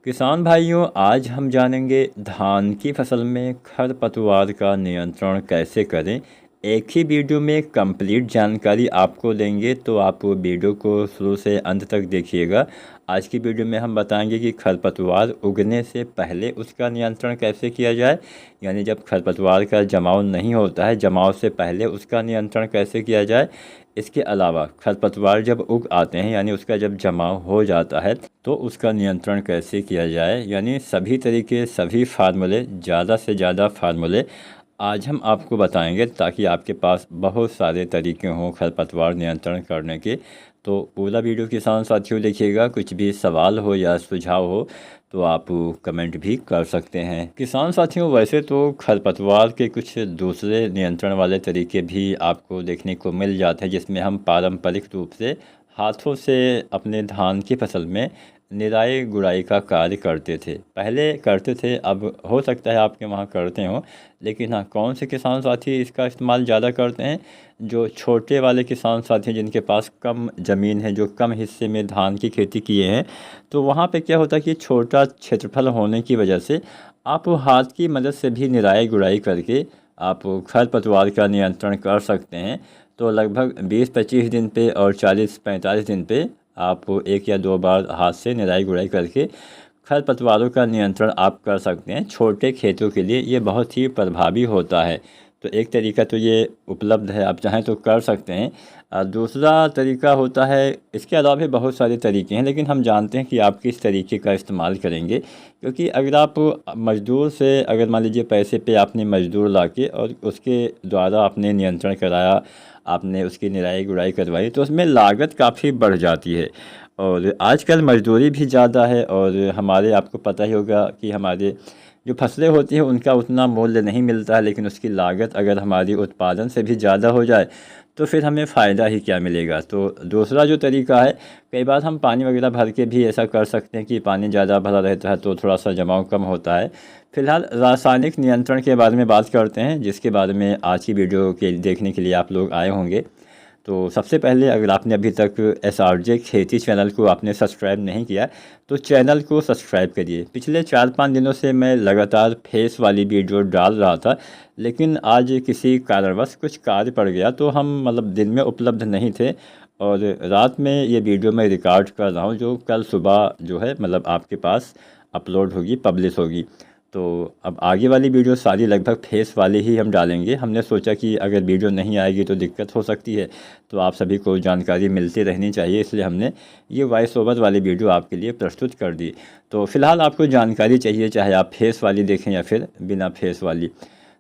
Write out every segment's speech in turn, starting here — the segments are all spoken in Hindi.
किसान भाइयों, आज हम जानेंगे धान की फसल में खरपतवार का नियंत्रण कैसे करें। एक ही वीडियो में कंप्लीट जानकारी आपको देंगे, तो आप वीडियो को शुरू से अंत तक देखिएगा। आज की वीडियो में हम बताएंगे कि खरपतवार उगने से पहले उसका नियंत्रण कैसे किया जाए, यानी जब खरपतवार का जमाव नहीं होता है, जमाव से पहले उसका नियंत्रण कैसे किया जाए। इसके अलावा खरपतवार जब उग आते हैं, यानी उसका जब जमाव हो जाता है, तो उसका नियंत्रण कैसे किया जाए। यानी सभी तरीके, सभी फार्मूले, ज़्यादा से ज़्यादा फार्मूले आज हम आपको बताएंगे, ताकि आपके पास बहुत सारे तरीके हों खरपतवार नियंत्रण करने के। तो पूरा वीडियो किसान साथियों देखिएगा। कुछ भी सवाल हो या सुझाव हो तो आप कमेंट भी कर सकते हैं। किसान साथियों, वैसे तो खरपतवार के कुछ दूसरे नियंत्रण वाले तरीके भी आपको देखने को मिल जाते हैं, जिसमें हम पारंपरिक रूप से हाथों से अपने धान की फसल में निराई गुड़ाई का कार्य करते थे। पहले करते थे, अब हो सकता है आपके वहाँ करते हो, लेकिन हाँ, कौन से किसान साथी इसका इस्तेमाल ज़्यादा करते हैं? जो छोटे वाले किसान साथी, जिनके पास कम ज़मीन है, जो कम हिस्से में धान की खेती किए हैं, तो वहाँ पे क्या होता है कि छोटा क्षेत्रफल होने की वजह से आप हाथ की मदद से भी निराई गुड़ाई करके आप खरपतवार का नियंत्रण कर सकते हैं। तो लगभग 20-25 दिन पे और 40-45 दिन पे आप एक या दो बार हाथ से निराई गुड़ाई करके खरपतवारों का नियंत्रण आप कर सकते हैं। छोटे खेतों के लिए ये बहुत ही प्रभावी होता है। तो एक तरीका तो ये उपलब्ध है, आप चाहें तो कर सकते हैं। दूसरा तरीका होता है, इसके अलावा भी बहुत सारे तरीके हैं, लेकिन हम जानते हैं कि आप किस तरीके का इस्तेमाल करेंगे। क्योंकि अगर आप मज़दूर से, अगर मान लीजिए पैसे पे आपने मज़दूर ला के और उसके द्वारा आपने नियंत्रण कराया, आपने उसकी निराई गुड़ाई करवाई, तो उसमें लागत काफ़ी बढ़ जाती है। और आजकल मज़दूरी भी ज़्यादा है, और हमारे, आपको पता ही होगा कि हमारे जो फसलें होती हैं उनका उतना मूल्य नहीं मिलता है, लेकिन उसकी लागत अगर हमारी उत्पादन से भी ज़्यादा हो जाए तो फिर हमें फ़ायदा ही क्या मिलेगा। तो दूसरा जो तरीका है, कई बार हम पानी वगैरह भर के भी ऐसा कर सकते हैं कि पानी ज़्यादा भरा रहता है तो थोड़ा सा जमाव कम होता है। फिलहाल रासायनिक नियंत्रण के बारे में बात करते हैं, जिसके बारे में आज की वीडियो के देखने के लिए आप लोग आए होंगे। तो सबसे पहले, अगर आपने अभी तक SRJ खेती चैनल को आपने सब्सक्राइब नहीं किया, तो चैनल को सब्सक्राइब करिए। पिछले 4-5 दिनों से मैं लगातार फेस वाली वीडियो डाल रहा था, लेकिन आज किसी कारणवश कुछ कार्य पड़ गया, तो हम मतलब दिन में उपलब्ध नहीं थे, और रात में ये वीडियो मैं रिकॉर्ड कर रहा हूँ, जो कल सुबह जो है मतलब आपके पास अपलोड होगी, पब्लिश होगी। तो अब आगे वाली वीडियो सारी लगभग फेस वाली ही हम डालेंगे। हमने सोचा कि अगर वीडियो नहीं आएगी तो दिक्कत हो सकती है, तो आप सभी को जानकारी मिलती रहनी चाहिए, इसलिए हमने ये वॉइस ओवर वाली वीडियो आपके लिए प्रस्तुत कर दी। तो फिलहाल आपको जानकारी चाहिए, चाहे आप फेस वाली देखें या फिर बिना फेस वाली।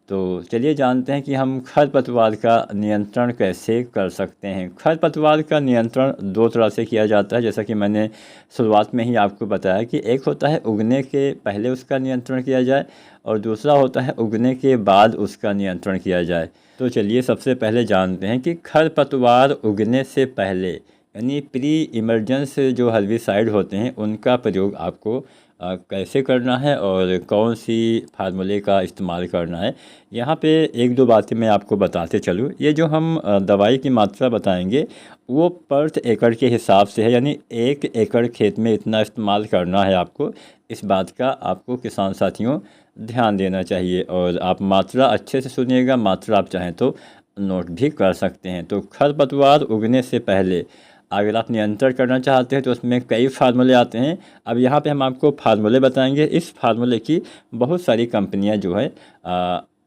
तो चलिए जानते हैं कि हम खरपतवार का नियंत्रण कैसे कर सकते हैं। खरपतवार का नियंत्रण दो तरह से किया जाता है, जैसा कि मैंने शुरुआत में ही आपको बताया कि एक होता है उगने के पहले उसका नियंत्रण किया जाए, और दूसरा होता है उगने के बाद उसका नियंत्रण किया जाए। तो चलिए सबसे पहले जानते हैं कि खरपतवार उगने से पहले, यानी प्री इमरजेंस जो हर्बिसाइड होते हैं, उनका प्रयोग आपको कैसे करना है और कौन सी फार्मूले का इस्तेमाल करना है। यहाँ पे एक दो बातें मैं आपको बताते चलूँ। ये जो हम दवाई की मात्रा बताएंगे, वो पर एकड़ के हिसाब से है, यानी 1 एकड़ खेत में इतना इस्तेमाल करना है आपको। इस बात का आपको किसान साथियों ध्यान देना चाहिए, और आप मात्रा अच्छे से सुनिएगा। मात्रा आप चाहें तो नोट भी कर सकते हैं। तो खरपतवार उगने से पहले अगर आप नियंत्रण करना चाहते हैं तो उसमें कई फार्मूले आते हैं। अब यहाँ पे हम आपको फार्मूले बताएंगे। इस फार्मूले की बहुत सारी कंपनियाँ जो है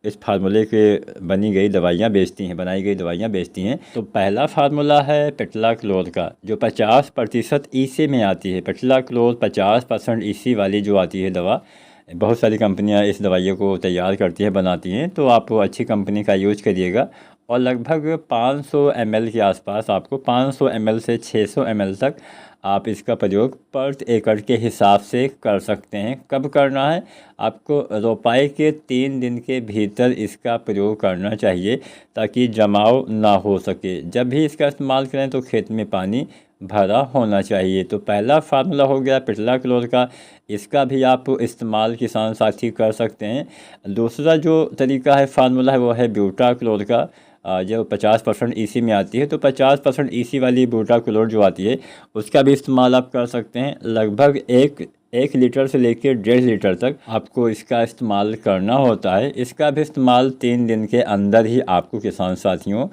इस फार्मूले के बनी गई दवाइयाँ बेचती हैं, बनाई गई दवाइयाँ बेचती हैं। तो पहला फार्मूला है पेटलाक्लोर का, जो 50% ईसी में आती है। पेटलाक्लोर 50% ईसी वाली जो आती है दवा, बहुत सारी कंपनियां इस दवाइयों को तैयार करती हैं, बनाती हैं। तो आप अच्छी कंपनी का यूज करिएगा, और लगभग 500 ml के आसपास, आपको 500 ml से 600 ml तक आप इसका प्रयोग पर एकड़ के हिसाब से कर सकते हैं। कब करना है? आपको रोपाई के 3 दिन के भीतर इसका प्रयोग करना चाहिए, ताकि जमाव ना हो सके। जब भी इसका इस्तेमाल करें तो खेत में पानी भरा होना चाहिए। तो पहला फार्मूला हो गया पेटलाक्लोर का, इसका भी आप इस्तेमाल किसान साथी कर सकते हैं। दूसरा जो तरीका है, फार्मूला है, वो है ब्यूटाक्लोर का, जो 50% ईसी में आती है। तो 50% ईसी वाली ब्यूटाक्लोर जो आती है, उसका भी इस्तेमाल आप कर सकते हैं। लगभग 1 1 लीटर से लेकर 1.5 लीटर तक आपको इसका इस्तेमाल करना होता है। इसका भी इस्तेमाल 3 दिन के अंदर ही आपको किसान साथियों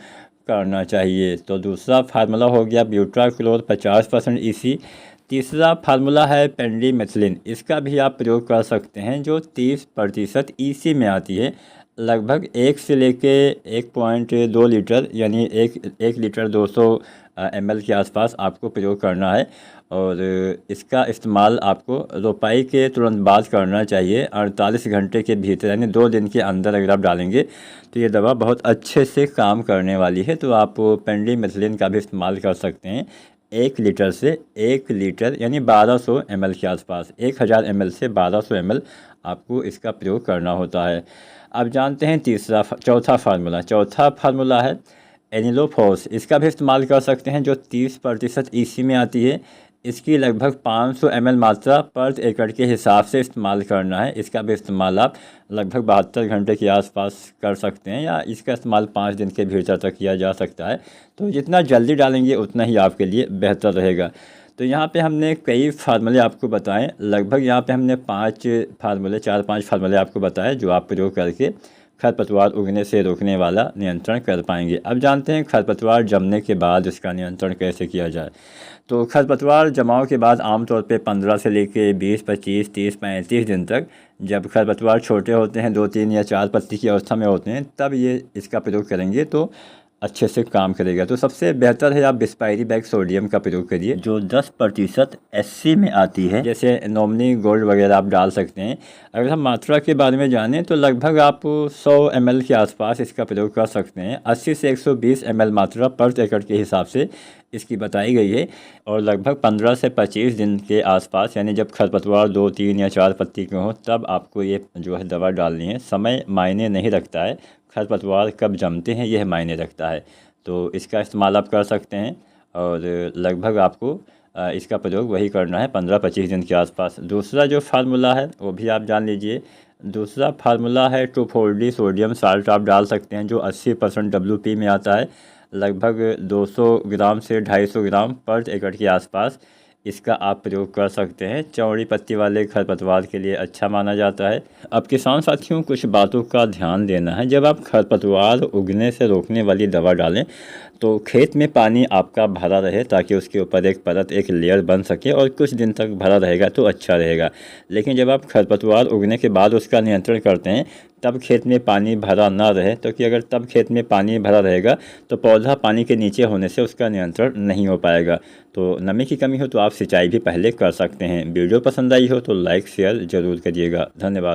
करना चाहिए। तो दूसरा फार्मूला हो गया ब्यूटाक्लोर 50% EC। तीसरा फार्मूला है पेंडिमेथिलिन, इसका भी आप प्रयोग कर सकते हैं जो 30% EC में आती है। लगभग 1 से लेके 1.2 लीटर यानी 1 लीटर 200 ml के आसपास आपको प्रयोग करना है। और इसका इस्तेमाल आपको रोपाई के तुरंत बाद करना चाहिए। 48 घंटे के भीतर यानी 2 दिन के अंदर अगर आप डालेंगे तो ये दवा बहुत अच्छे से काम करने वाली है। तो आप पेंडिमेथिलिन का भी इस्तेमाल कर सकते हैं। 1 लीटर से 1 लीटर यानी 1200 ml के आसपास, 1000 ml से 1200 ml आपको इसका प्रयोग करना होता है। अब जानते हैं चौथा फार्मूला है एनिलोफॉस। इसका भी इस्तेमाल कर सकते हैं जो 30% EC में आती है। इसकी लगभग 500 ml मात्रा पर एकड़ के हिसाब से इस्तेमाल करना है। इसका भी इस्तेमाल आप लगभग 72 घंटे के आसपास कर सकते हैं या इसका इस्तेमाल 5 दिन के भीतर तक किया जा सकता है। तो जितना जल्दी डालेंगे उतना ही आपके लिए बेहतर रहेगा। तो यहाँ पे हमने कई फार्मूले आपको बताएं, लगभग यहाँ पे हमने 4-5 फार्मूले आपको बताए जो आप प्रयोग करके खरपतवार उगने से रोकने वाला नियंत्रण कर पाएंगे। अब जानते हैं खरपतवार जमने के बाद इसका नियंत्रण कैसे किया जाए। तो खरपतवार जमाव के बाद आमतौर पे 15 से लेके 20, 25, 30, 35 दिन तक जब खरपतवार छोटे होते हैं, 2, 3 या 4 पत्ती की अवस्था में होते हैं, तब ये इसका प्रयोग करेंगे तो अच्छे से काम करेगा। तो सबसे बेहतर है आप बिस्पायरीबैक सोडियम का प्रयोग करिए जो 10% SC में आती है। जैसे नॉमिनी गोल्ड वगैरह आप डाल सकते हैं। अगर हम मात्रा के बारे में जानें तो लगभग आप 100 ml के आसपास इसका प्रयोग कर सकते हैं। 80 से 120 ml मात्रा पर एकड़ के हिसाब से इसकी बताई गई है। और लगभग 15 से 25 दिन के आसपास यानी जब खरपतवार 2, 3 या 4 पत्ती के हों तब आपको ये जो है दवा डालनी है। समय मायने नहीं रखता है, खरपतवार कब जमते हैं यह मायने रखता है। तो इसका इस्तेमाल आप कर सकते हैं और लगभग आपको इसका प्रयोग वही करना है 15-25 दिन के आसपास। दूसरा जो फार्मूला है वो भी आप जान लीजिए। दूसरा फार्मूला है 2,4-D सोडियम साल्ट आप डाल सकते हैं जो 80% WP में आता है। लगभग 200 ग्राम से 250 ग्राम पर एकड़ के आसपास इसका आप प्रयोग कर सकते हैं। चौड़ी पत्ती वाले खरपतवार के लिए अच्छा माना जाता है। अब किसान साथियों कुछ बातों का ध्यान देना है। जब आप खरपतवार उगने से रोकने वाली दवा डालें तो खेत में पानी आपका भरा रहे ताकि उसके ऊपर एक परत, एक लेयर बन सके और कुछ दिन तक भरा रहेगा तो अच्छा रहेगा। लेकिन जब आप खरपतवार उगने के बाद उसका नियंत्रण करते हैं तब खेत में पानी भरा ना रहे, तो कि अगर तब खेत में पानी भरा रहेगा तो पौधा पानी के नीचे होने से उसका नियंत्रण नहीं हो पाएगा। तो नमी की कमी हो तो आप सिंचाई भी पहले कर सकते हैं। वीडियो पसंद आई हो तो लाइक शेयर ज़रूर करिएगा। धन्यवाद।